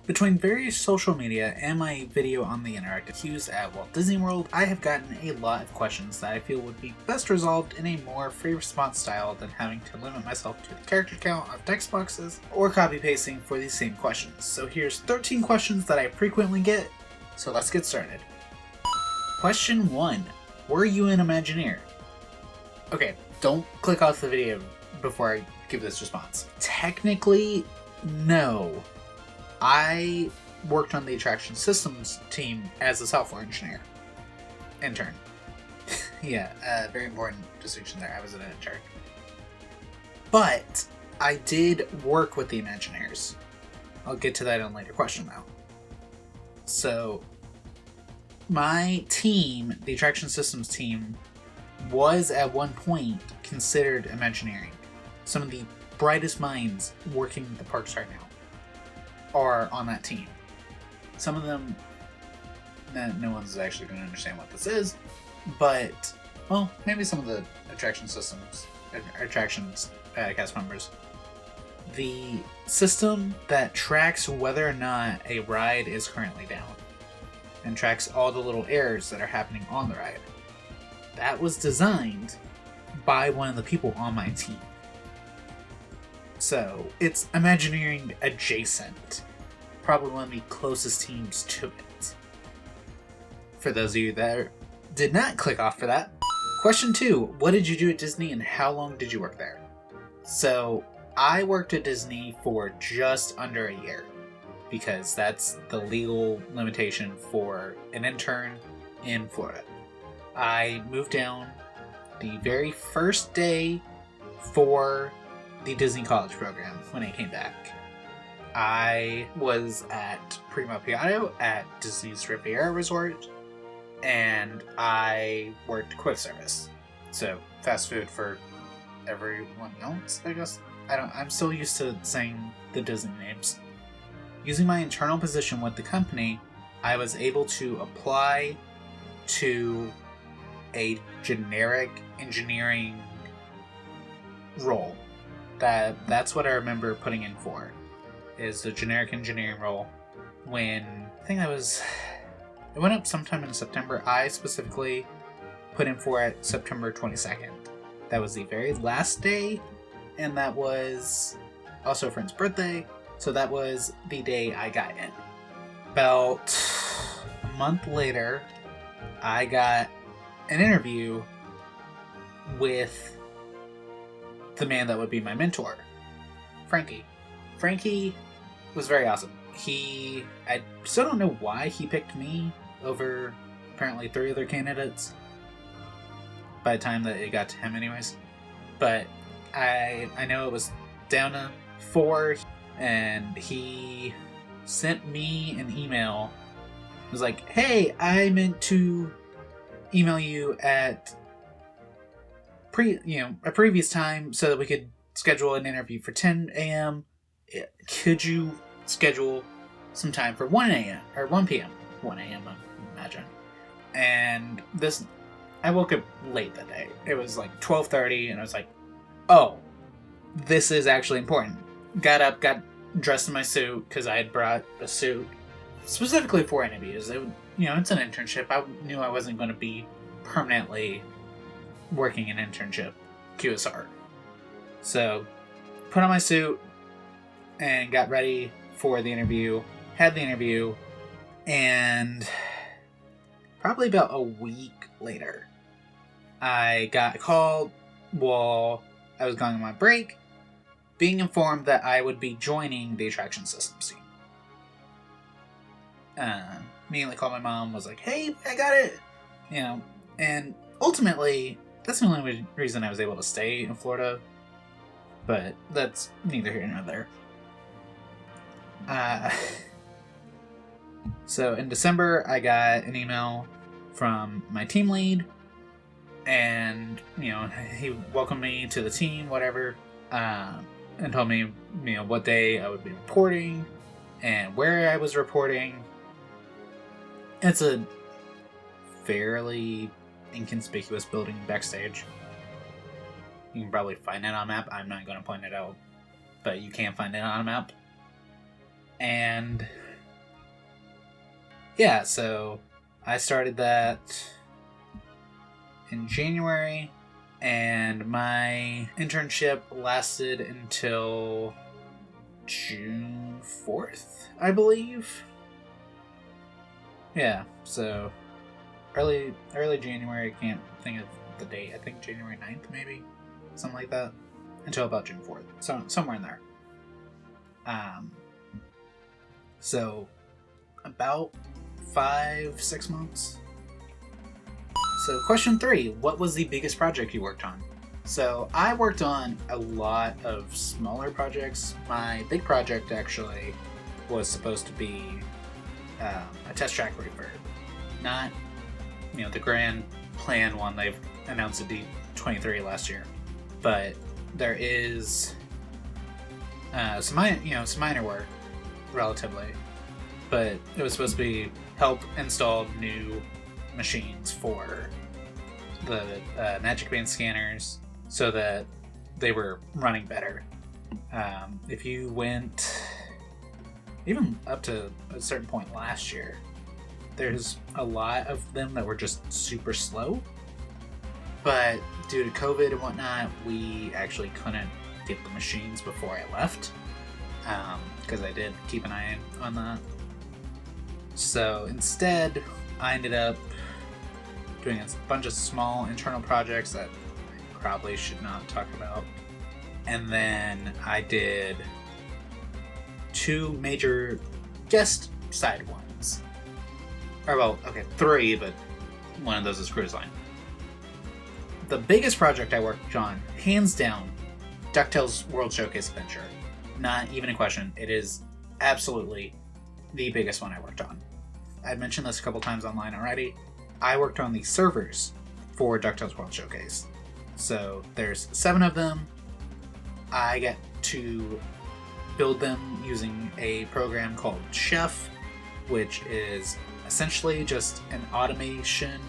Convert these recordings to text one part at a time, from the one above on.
Between various social media and my video on the interactive queues at Walt Disney World, I have gotten a lot of questions that I feel would be best resolved in a more free response style than having to limit myself to the character count of text boxes or copy pasting for these same questions. So here's 13 questions that I frequently get, so let's get started. Question 1. Were you an Imagineer? Okay, don't click off the video before I give this response. Technically, no. I worked on the attraction systems team as a software intern. Yeah, very important distinction there. I was an intern. But I did work with the Imagineers. I'll get to that in a later question though. So, my team, the attraction systems team, was at one point considered Imagineering. Some of the brightest minds working the parks right now are on that team. Some of them, no one's actually going to understand what this is, but, well, maybe some of the attractions cast members. The system that tracks whether or not a ride is currently down and tracks all the little errors that are happening on the ride. That was designed by one of the people on my team. So, it's Imagineering adjacent. Probably one of the closest teams to it. For those of you that did not click off for that. Question 2. What did you do at Disney and how long did you work there? So, I worked at Disney for just under a year. Because that's the legal limitation for an intern in Florida. I moved down the very first day for the Disney College program when I came back. I was at Primo Piatto at Disney's Riviera Resort, and I worked quick service. So, fast food for everyone else, I guess. I'm still used to saying the Disney names. Using my internal position with the company, I was able to apply to a generic engineering role. That's what I remember putting in for, is the generic engineering role. When it went up sometime in September. I specifically put in for it September 22nd. That was the very last day, and that was also a friend's birthday, so that was the day I got in. About a month later, I got an interview with the man that would be my mentor, Frankie. Frankie was very awesome. I still don't know why he picked me over apparently 3 other candidates by the time that it got to him anyways. But I know it was down to 4, and he sent me an email. It was like, hey, I meant to email you at a previous time so that we could schedule an interview for 10 a.m. Could you schedule some time for 1 a.m. or 1 p.m. 1 a.m. I imagine. And I woke up late that day. It was like 12:30, and I was like, oh, this is actually important. Got up, got dressed in my suit, because I had brought a suit specifically for interviews. It's an internship. I knew I wasn't going to be permanently working an internship QSR. So, put on my suit and got ready for the interview. Had the interview, and probably about a week later, I got called while I was going on my break, being informed that I would be joining the attraction systems team. Immediately called my mom, was like, hey, I got it! And ultimately, that's the only reason I was able to stay in Florida, but that's neither here nor there. So in December, I got an email from my team lead, and, he welcomed me to the team, whatever, and told me, what day I would be reporting, and where I was reporting. It's a fairly inconspicuous building backstage. You can probably find it on a map. I'm not going to point it out, but you can find it on a map. And yeah, so I started that in January, and my internship lasted until June 4th, I believe. Yeah, so early January. I can't think of the date. I think January 9th, maybe, something like that, until about June 4th. So somewhere in there. So about 5-6 months. So question 3, what was the biggest project you worked on? So I worked on a lot of smaller projects. My big project actually was supposed to be a test track refurb, not the grand plan one they've announced at D23 last year, but there is some minor work relatively, but it was supposed to be help install new machines for the Magic Band scanners so that they were running better. If you went even up to a certain point last year, there's a lot of them that were just super slow, but due to COVID and whatnot, we actually couldn't get the machines before I left, because I did keep an eye on that. So instead, I ended up doing a bunch of small internal projects that I probably should not talk about. And then I did 2 major guest side ones. Or, well, okay, 3, but one of those is Cruise Line. The biggest project I worked on, hands down, DuckTales World Showcase Adventure. Not even a question. It is absolutely the biggest one I worked on. I've mentioned this a couple times online already. I worked on the servers for DuckTales World Showcase. So there's 7 of them. I get to build them using a program called Chef, which is essentially just an automation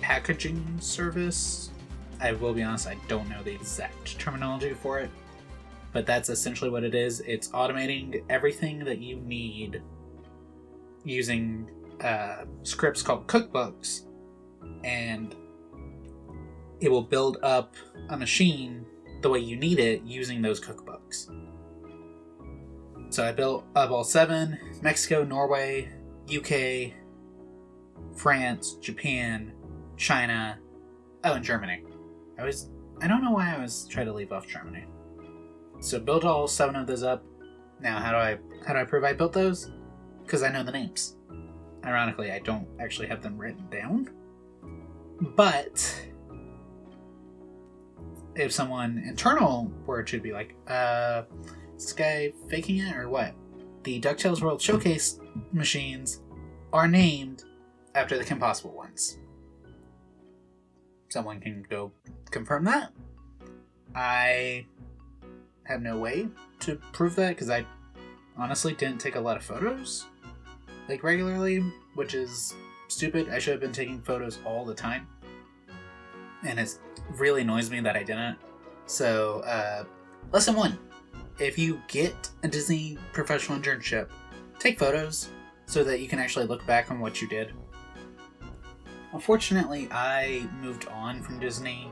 packaging service. I will be honest, I don't know the exact terminology for it, but that's essentially what it is. It's automating everything that you need using scripts called cookbooks, and it will build up a machine the way you need it using those cookbooks. So I built up all 7: Mexico, Norway, UK, France, Japan, China, and Germany. I don't know why I was trying to leave off Germany. So built all 7 of those up. Now how do I prove I built those? Because I know the names. Ironically, I don't actually have them written down. But if someone internal were to be like, is this guy faking it or what? The DuckTales World Showcase machines are named after the Kim Possible ones. Someone can go confirm that. I have no way to prove that because I honestly didn't take a lot of photos regularly, which is stupid. I should have been taking photos all the time, and it really annoys me that I didn't. So lesson 1, if you get a Disney professional internship, take photos so that you can actually look back on what you did. Unfortunately, I moved on from Disney.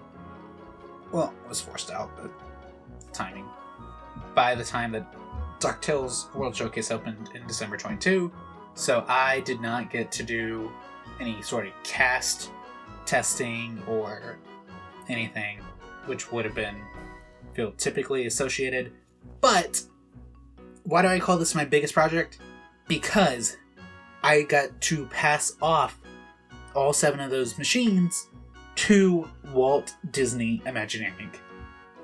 Well, I was forced out, but timing. By the time that DuckTales World Showcase opened in December 22, so I did not get to do any sort of cast testing or anything, which would have been typically associated. But why do I call this my biggest project? Because I got to pass off all 7 of those machines to Walt Disney Imagineering.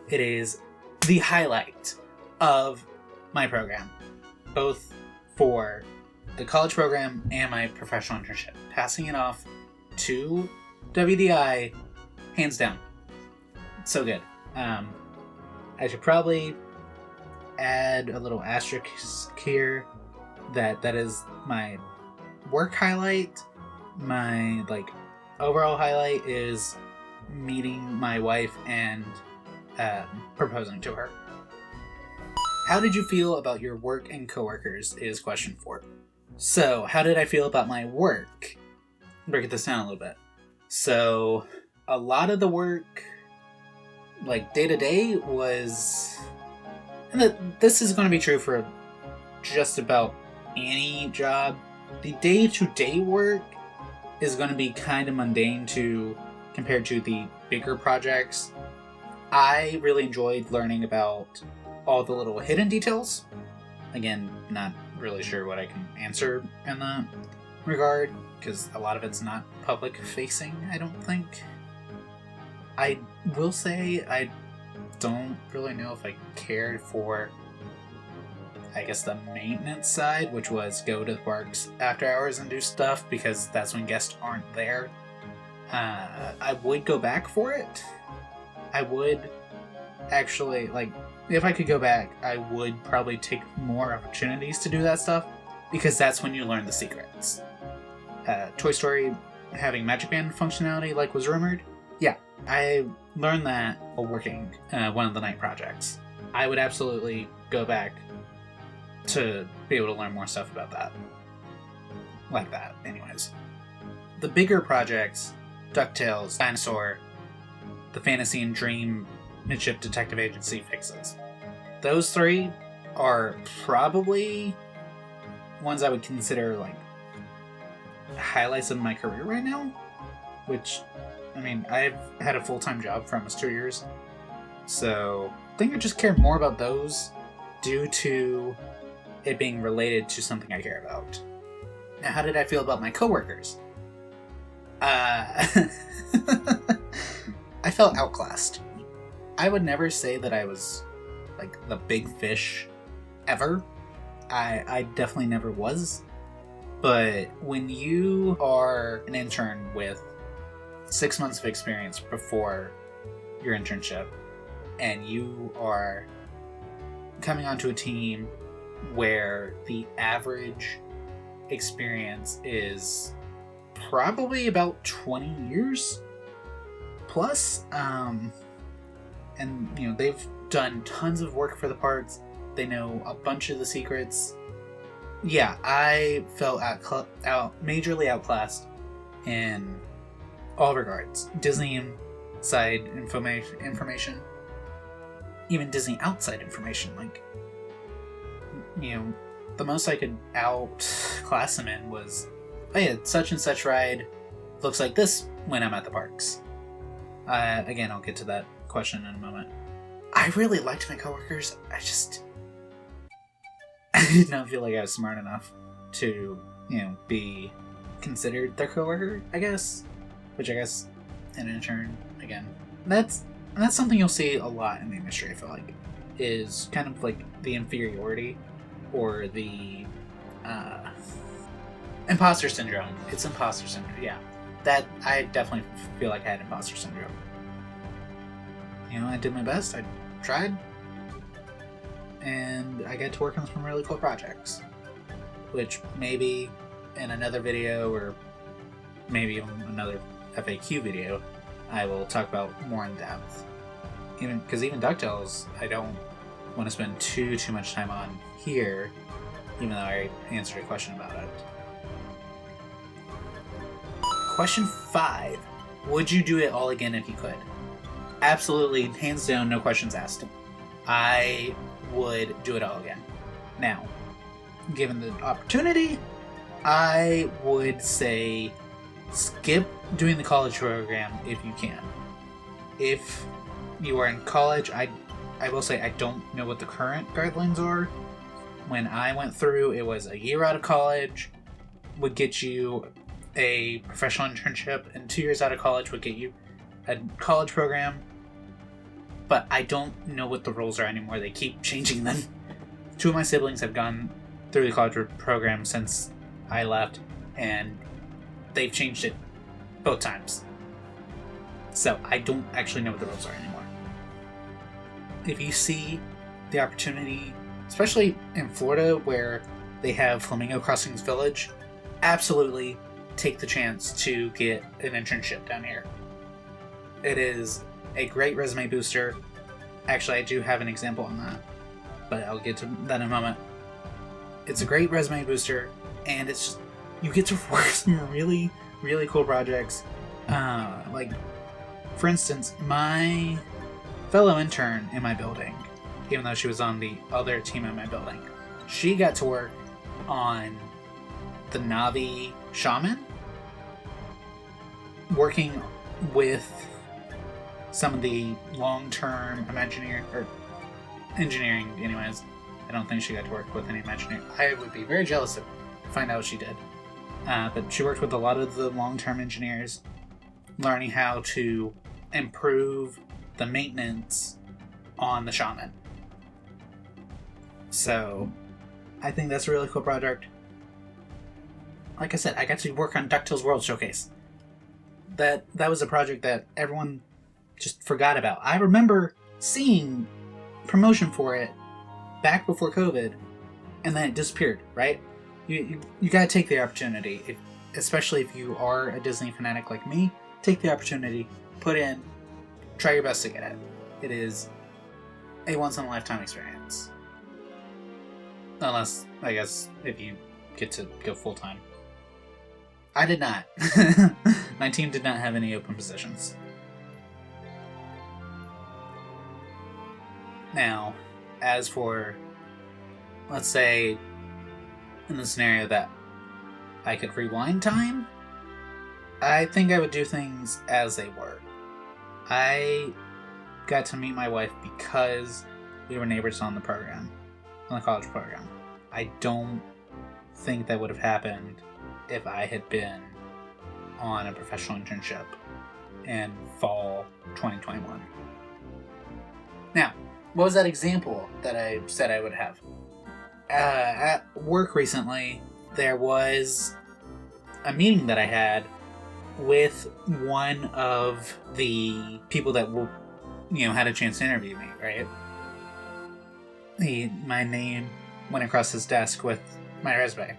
It is the highlight of my program, both for the college program and my professional internship. Passing it off to WDI, hands down. So good. I should probably add a little asterisk here that is my work highlight. My overall highlight is meeting my wife and proposing to her. How did you feel about your work and coworkers is question 4. So, how did I feel about my work? Break this down a little bit. So, a lot of the work, like day to day, was. And this is going to be true for just about any job. The day to day work is going to be kind of mundane compared to the bigger projects. I really enjoyed learning about all the little hidden details. Again, not really sure what I can answer in that regard, because a lot of it's not public facing, I don't think. I will say I don't really know if I cared for, I guess, the maintenance side, which was go to the parks after hours and do stuff, because that's when guests aren't there. I would go back for it. I would actually, like, if I could go back, I would probably take more opportunities to do that stuff, because that's when you learn the secrets. Toy Story having Magic Band functionality, like was rumored, yeah, I learned that while working one of the night projects. I would absolutely go back to be able to learn more stuff about that. Like that, anyways. The bigger projects, DuckTales, Dinosaur, the Fantasy and Dream Midship Detective Agency fixes. Those three are probably ones I would consider like highlights of my career right now. Which, I mean, I've had a full-time job for almost 2 years. So I think I just care more about those due to it being related to something I care about. Now, how did I feel about my coworkers? I felt outclassed. I would never say that I was like the big fish ever. I definitely never was. But when you are an intern with 6 months of experience before your internship, and you are coming onto a team where the average experience is probably about 20 years plus, and you know, they've done tons of work for the parks, they know a bunch of the secrets. Yeah, I felt majorly outclassed in all regards. Disney inside information, even Disney outside information. Like, you know, the most I could outclass them in was, oh yeah, such and such ride looks like this when I'm at the parks. Again, I'll get to that question in a moment. I really liked my coworkers. I did not feel like I was smart enough to, you know, be considered their coworker, I guess. Which I guess an intern, again, that's something you'll see a lot in the industry, I feel like, is kind of like the inferiority or the imposter syndrome. It's imposter syndrome, yeah. That, I definitely feel like I had imposter syndrome. You know, I did my best, I tried, and I get to work on some really cool projects, which maybe in another video, or maybe even another FAQ video, I will talk about more in depth. Because even DuckTales, I don't want to spend too much time on here, even though I answered a question about it. Question 5. Would you do it all again if you could? Absolutely, hands down, no questions asked. I would do it all again. Now, given the opportunity, I would say skip doing the college program if you can. If you are in college, I will say I don't know what the current guidelines are. When I went through, it was a year out of college would get you a professional internship, and 2 years out of college would get you a college program. But I don't know what the rules are anymore. They keep changing them. 2 of my siblings have gone through the college program since I left, and they've changed it both times. So I don't actually know what the rules are anymore. If you see the opportunity, especially in Florida where they have Flamingo Crossings Village, absolutely take the chance to get an internship down here. It is a great resume booster. Actually, I do have an example on that, but I'll get to that in a moment. It's a great resume booster. and it's just, you get to work some really, really cool projects. Like, for instance, my fellow intern in my building, even though she was on the other team in my building, she got to work on the Navi Shaman, working with some of the long-term engineering anyways. I don't think she got to work with any Imagineering. I would be very jealous to find out what she did. But she worked with a lot of the long-term engineers, learning how to improve the maintenance on the Shaman. So, I think that's a really cool project. Like I said, I got to work on DuckTales World Showcase. That was a project that everyone just forgot about. I remember seeing promotion for it back before COVID, and then it disappeared, right? You gotta take the opportunity, especially if you are a Disney fanatic like me. Take the opportunity, put in, try your best to get it. It is a once-in-a-lifetime experience. Unless, I guess, if you get to go full-time. I did not. My team did not have any open positions. Now, as for, let's say, in the scenario that I could rewind time, I think I would do things as they were. I got to meet my wife because we were neighbors on the program, on the college program. I don't think that would have happened if I had been on a professional internship in fall 2021. Now, what was that example that I said I would have? At work recently, there was a meeting that I had with one of the people that had a chance to interview me, right? My name went across his desk with my resume.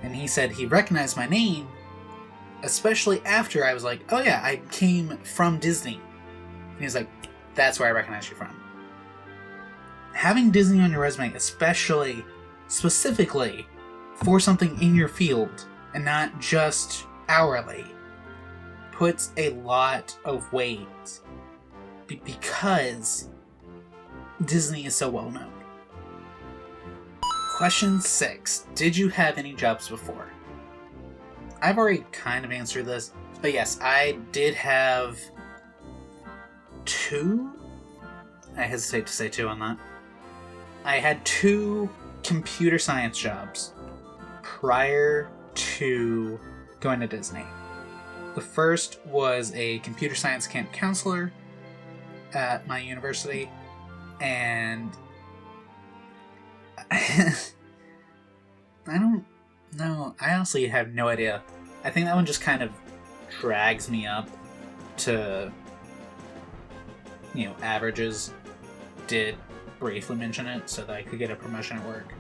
And he said he recognized my name, especially after I was like, oh yeah, I came from Disney. And he's like, that's where I recognize you from. Having Disney on your resume, specifically for something in your field, and not just hourly, puts a lot of weight because Disney is so well known. Question 6. Did you have any jobs before? I've already kind of answered this, but yes, I did have 2. I hesitate to say 2 on that. I had 2 computer science jobs prior to going to Disney. The first was a computer science camp counselor at my university, and I don't know. I honestly have no idea. I think that one just kind of drags me up to, averages. Did briefly mention it so that I could get a promotion at work.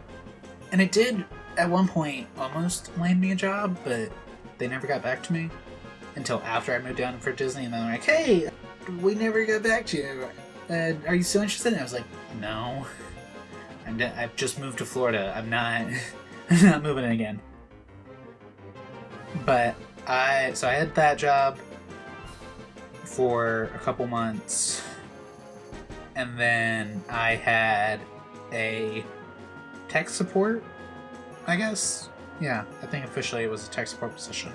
And it did, at one point, almost land me a job, but they never got back to me until after I moved down for Disney, and they're like, hey, we never got back to you. Are you still interested? And I was like, no. I've just moved to Florida. I'm not moving in again. But I had that job for a couple months, and then I had a tech support, I guess. Yeah, I think officially it was a tech support position.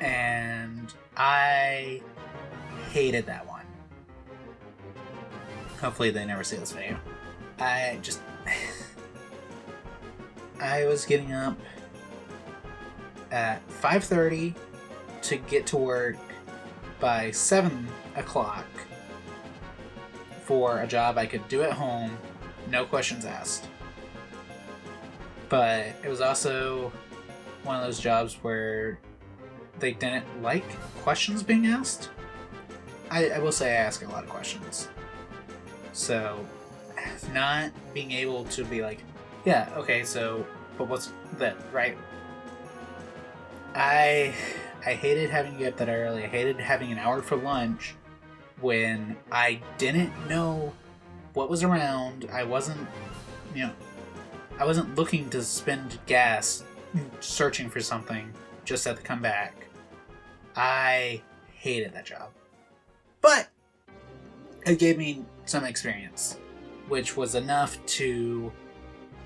And I hated that one. Hopefully they never see this video. I was getting up at 5:30 to get to work by 7 o'clock for a job I could do at home, no questions asked. But it was also one of those jobs where they didn't like questions being asked. I will say I ask a lot of questions. So, not being able to be like, yeah, okay, so, but what's that, right? I hated having to get up that early. I hated having an hour for lunch when I didn't know what was around. I wasn't, I wasn't looking to spend gas searching for something just to come back. I hated that job. But it gave me some experience, which was enough to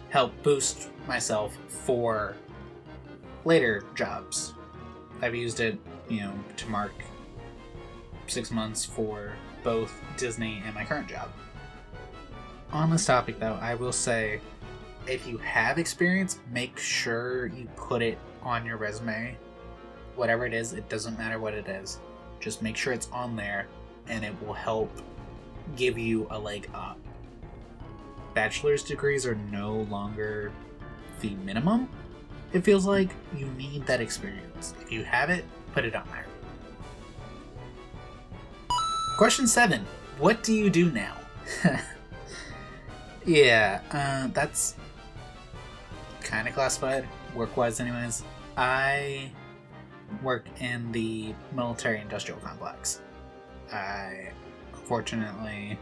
help boost myself for later jobs. I've used it, to mark 6 months for both Disney and my current job. On this topic, though, I will say, if you have experience, make sure you put it on your resume. Whatever it is, it doesn't matter what it is. Just make sure it's on there, and it will help give you a leg up. Bachelor's degrees are no longer the minimum. It feels like you need that experience. If you have it, put it on there. Question 7. What do you do now? Yeah, that's kind of classified, work-wise anyways. I work in the military-industrial complex. Unfortunately,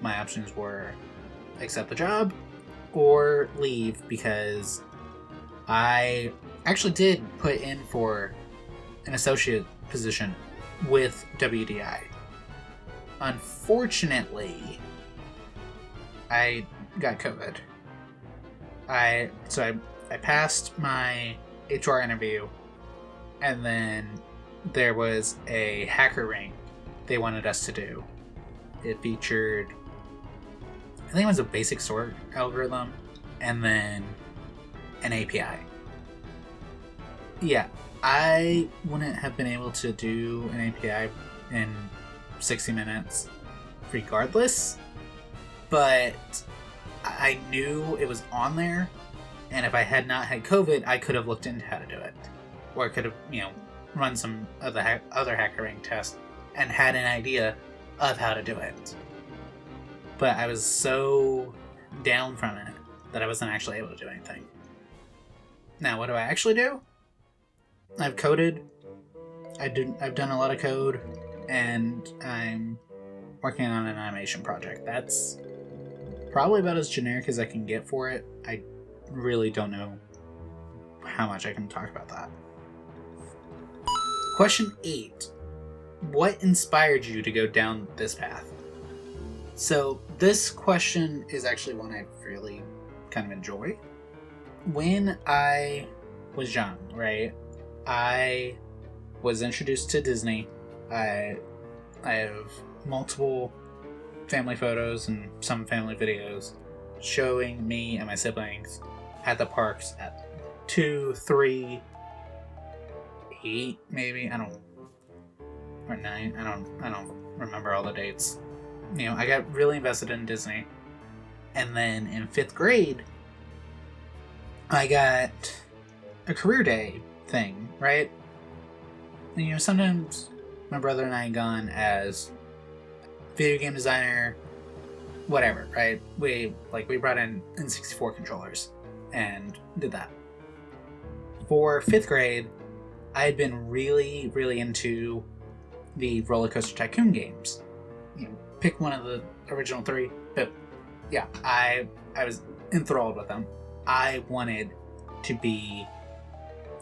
my options were accept the job or leave, because I actually did put in for an associate position with WDI. Unfortunately, I got COVID. I passed my HR interview, and then there was a hacker rank they wanted us to do. It featured, I think it was a basic sort algorithm, and then an API. Yeah, I wouldn't have been able to do an API in 60 minutes regardless, but I knew it was on there, and if I had not had COVID, I could have looked into how to do it. Or I could have, run some of the other hacker rank tests and had an idea of how to do it. But I was so down from it that I wasn't actually able to do anything. Now, what do I actually do? I've coded. I've done a lot of code, and I'm working on an animation project. That's probably about as generic as I can get for it. I really don't know how much I can talk about that. Question 8. What inspired you to go down this path? So this question is actually one I really kind of enjoy. When I was young, right, I was introduced to Disney. I have multiple family photos and some family videos showing me and my siblings at the parks at 2, 3, 8, maybe, or 9. I don't remember all the dates. I got really invested in Disney, and then in 5th grade, I got a career day thing, right? And, sometimes my brother and I had gone as video game designer, whatever, right? We brought in N64 controllers and did that. For 5th grade, I had been really, really into the Roller Coaster Tycoon games. Pick one of the original 3, but yeah, I was enthralled with them. I wanted to be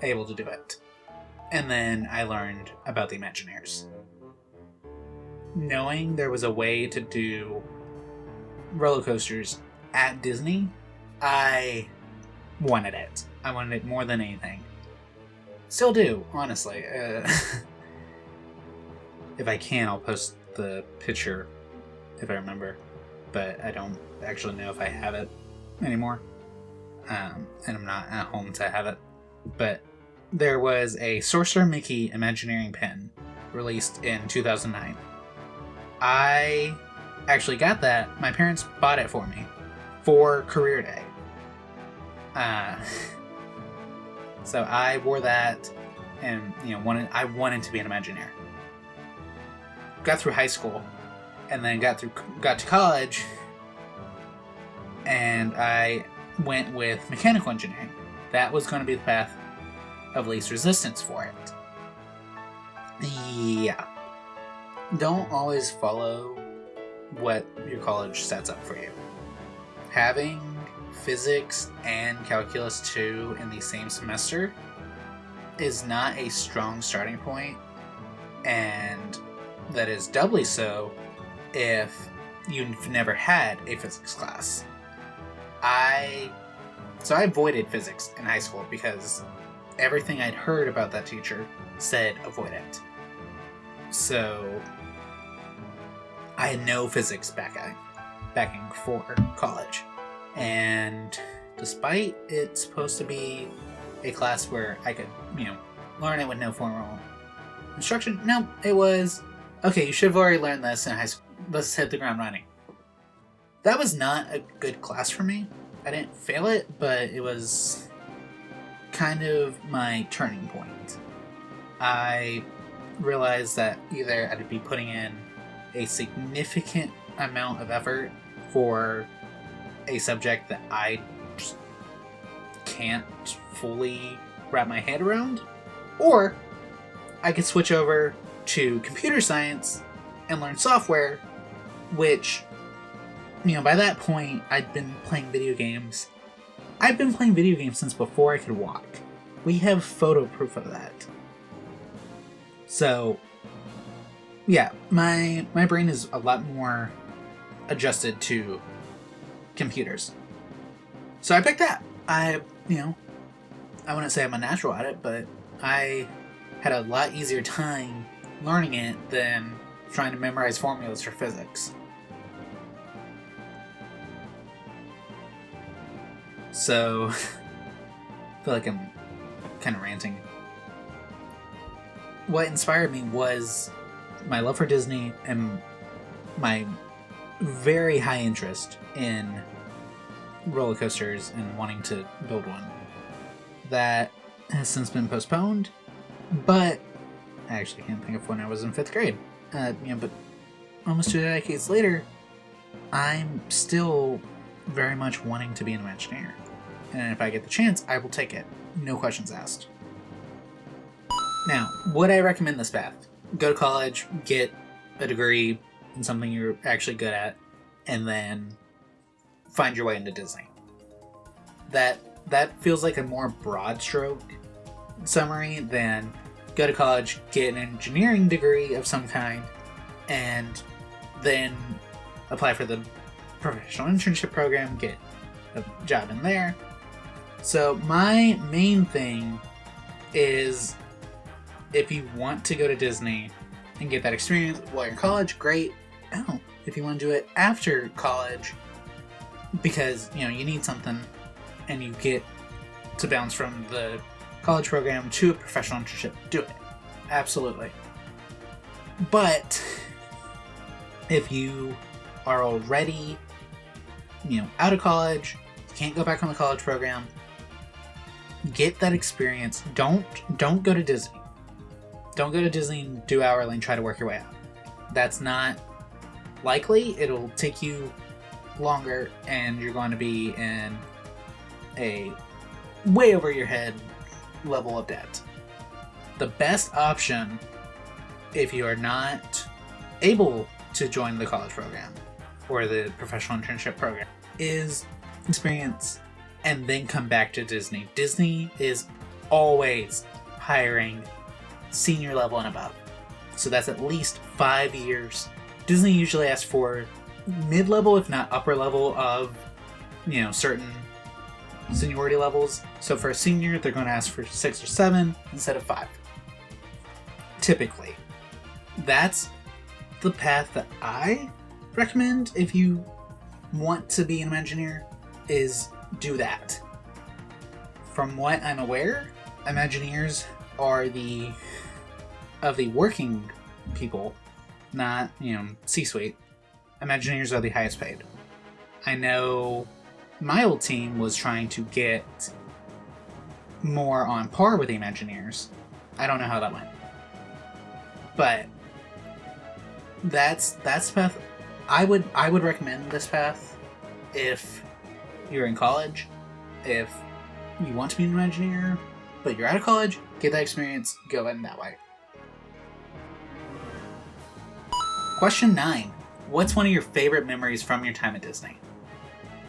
able to do it. And then I learned about the Imagineers. Knowing there was a way to do roller coasters at Disney, I wanted it. I wanted it more than anything. Still do, honestly. If I can, I'll post the picture if I remember, but I don't actually know if I have it anymore, and I'm not at home to have it. But there was a Sorcerer Mickey Imagineering pen released in 2009. I actually got that. My parents bought it for me for career day. So I wore that, and I wanted to be an Imagineer. Got through high school, and then got to college, and I went with mechanical engineering. That was going to be the path of least resistance for it. Yeah. Don't always follow what your college sets up for you. Having physics and calculus 2 in the same semester is not a strong starting point, and that is doubly so if you've never had a physics class. I avoided physics in high school because everything I'd heard about that teacher said avoid it. So I had no physics backing for college. And despite it supposed to be a class where I could, learn it with no formal instruction, no, it was, okay, you should have already learned this in high school. Let's hit the ground running. That was not a good class for me. I didn't fail it, but it was kind of my turning point. I realized that either I'd be putting in a significant amount of effort for a subject that I just can't fully wrap my head around, or I could switch over to computer science and learn software, which, by that point, I'd been playing video games. I've been playing video games since before I could walk. We have photo proof of that. So, yeah, my brain is a lot more adjusted to computers. So I picked that. I wouldn't say I'm a natural at it, but I had a lot easier time learning it than trying to memorize formulas for physics. So, I feel like I'm kind of ranting. What inspired me was my love for Disney and my very high interest in roller coasters and wanting to build one. That has since been postponed, but I actually can't think of when I was in 5th grade. But almost 2 decades later, I'm still very much wanting to be an Imagineer. And if I get the chance, I will take it. No questions asked. Now, would I recommend this path? Go to college, get a degree in something you're actually good at, and then find your way into Disney. That feels like a more broad stroke summary than go to college, get an engineering degree of some kind, and then apply for the professional internship program, get a job in there. So my main thing is, if you want to go to Disney and get that experience while you're in college, great. Oh, if you want to do it after college, because you need something and you get to bounce from the college program to a professional internship, do it. Absolutely. But if you are already out of college, can't go back on the college program, get that experience. Don't go to Disney. Don't go to Disney and do hourly and try to work your way out. That's not likely. It'll take you longer, and you're going to be in a way over your head level of debt. The best option, if you are not able to join the college program or the professional internship program, is experience and then come back to Disney. Disney is always hiring senior level and above. So that's at least 5 years. Disney usually asks for mid-level, if not upper level of, certain seniority levels. So for a senior, they're going to ask for 6 or 7 instead of 5. Typically. That's the path that I recommend if you want to be an Imagineer, is do that. From what I'm aware, Imagineers are of the working people, not, C-suite. Imagineers are the highest paid. I know my old team was trying to get more on par with the Imagineers. I don't know how that went. But that's the path. I would recommend this path if you're in college. If you want to be an Imagineer, but you're out of college, get that experience, go in that way. Question 9. What's one of your favorite memories from your time at Disney?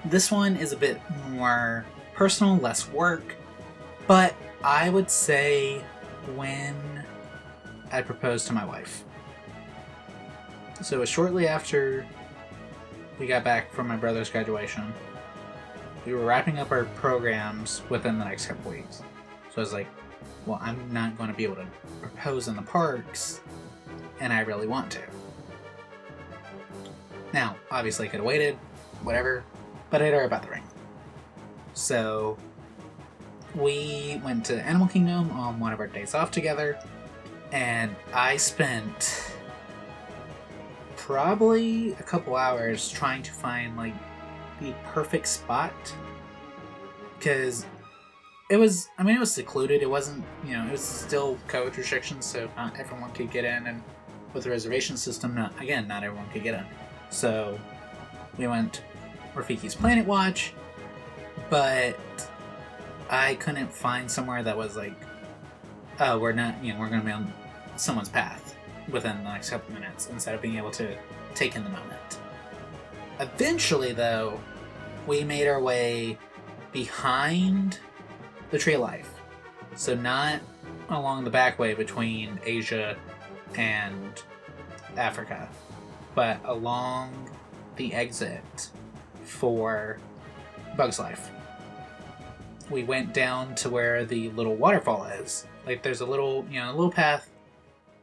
This one is a bit more personal, less work, but I would say when I proposed to my wife. So it was shortly after we got back from my brother's graduation. We were wrapping up our programs within the next couple weeks. So I was like, well, I'm not going to be able to propose in the parks, and I really want to. Now, obviously I could have waited, whatever, but I had heard about the ring. So we went to Animal Kingdom on one of our days off together, and I spent probably a couple hours trying to find like the perfect spot, because it was secluded. It wasn't, it was still COVID restrictions, so not everyone could get in, and with the reservation system, not everyone could get in. So we went Rafiki's Planet Watch, but I couldn't find somewhere that was like, oh, we're going to be on someone's path within the next couple minutes, instead of being able to take in the moment. Eventually, though, we made our way behind the Tree of Life. So not along the back way between Asia and Africa, but along the exit for Bug's Life. We went down to where the little waterfall is. Like, there's a little path.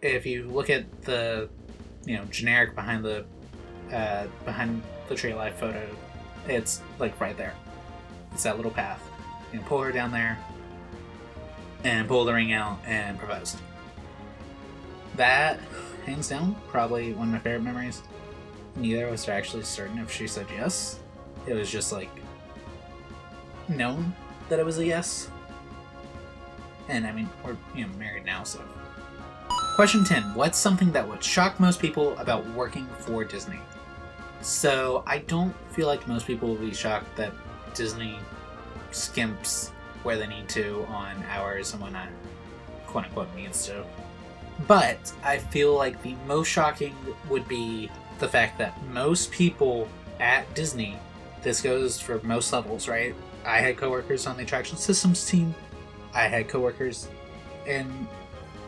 If you look at the, generic behind the Tree of Life photo, it's like right there. It's that little path. You can pull her down there and pull the ring out and propose. That, hands down, probably one of my favorite memories. Neither of us are actually certain if she said yes. It was just like known that it was a yes. And I mean, we're married now, so. Question 10. What's something that would shock most people about working for Disney? So I don't feel like most people will be shocked that Disney skimps where they need to on hours and whatnot, quote unquote needs to. But I feel like the most shocking would be the fact that most people at Disney, this goes for most levels, right? I had coworkers on the attraction systems team. I had coworkers in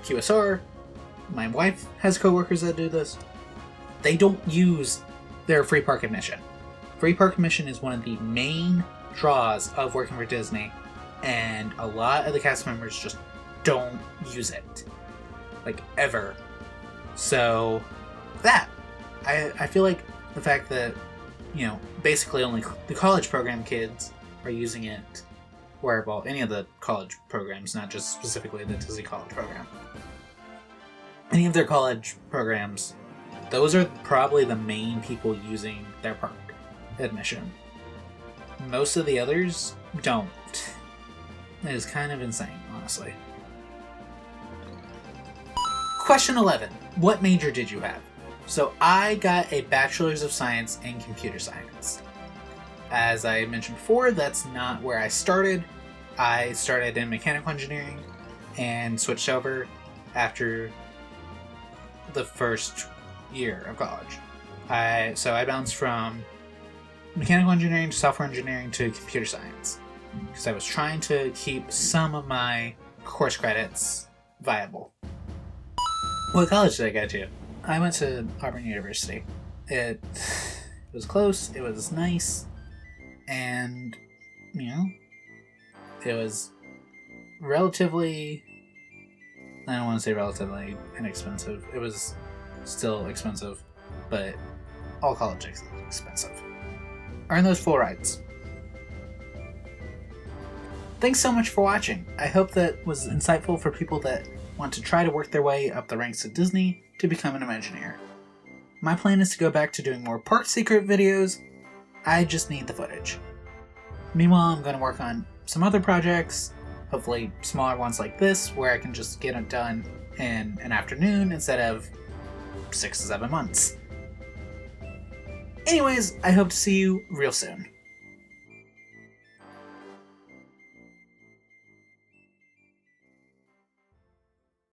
QSR. My wife has coworkers that do this. They don't use their free park admission. Free park admission is one of the main draws of working for Disney, and a lot of the cast members just don't use it, like, ever. So that I feel like the fact that basically only the college program kids are using it, or well, any of the college programs, not just specifically the Disney college program. Any of their college programs, those are probably the main people using their park admission. Most of the others don't. It is kind of insane, honestly. Question 11. What major did you have? So I got a Bachelor's of Science in Computer Science. As I mentioned before, that's not where I started. I started in mechanical engineering and switched over after the first year of college. I bounced from mechanical engineering to software engineering to computer science because I was trying to keep some of my course credits viable. What college did I go to? I went to Auburn University. It was close, it was nice, and it was relatively, I don't want to say relatively inexpensive. It was still expensive, but all college is expensive. Earn those full rides. Thanks so much for watching. I hope that was insightful for people that want to try to work their way up the ranks at Disney to become an Imagineer. My plan is to go back to doing more park secret videos. I just need the footage. Meanwhile, I'm going to work on some other projects, hopefully smaller ones like this, where I can just get it done in an afternoon instead of 6 to 7 months. Anyways, I hope to see you real soon.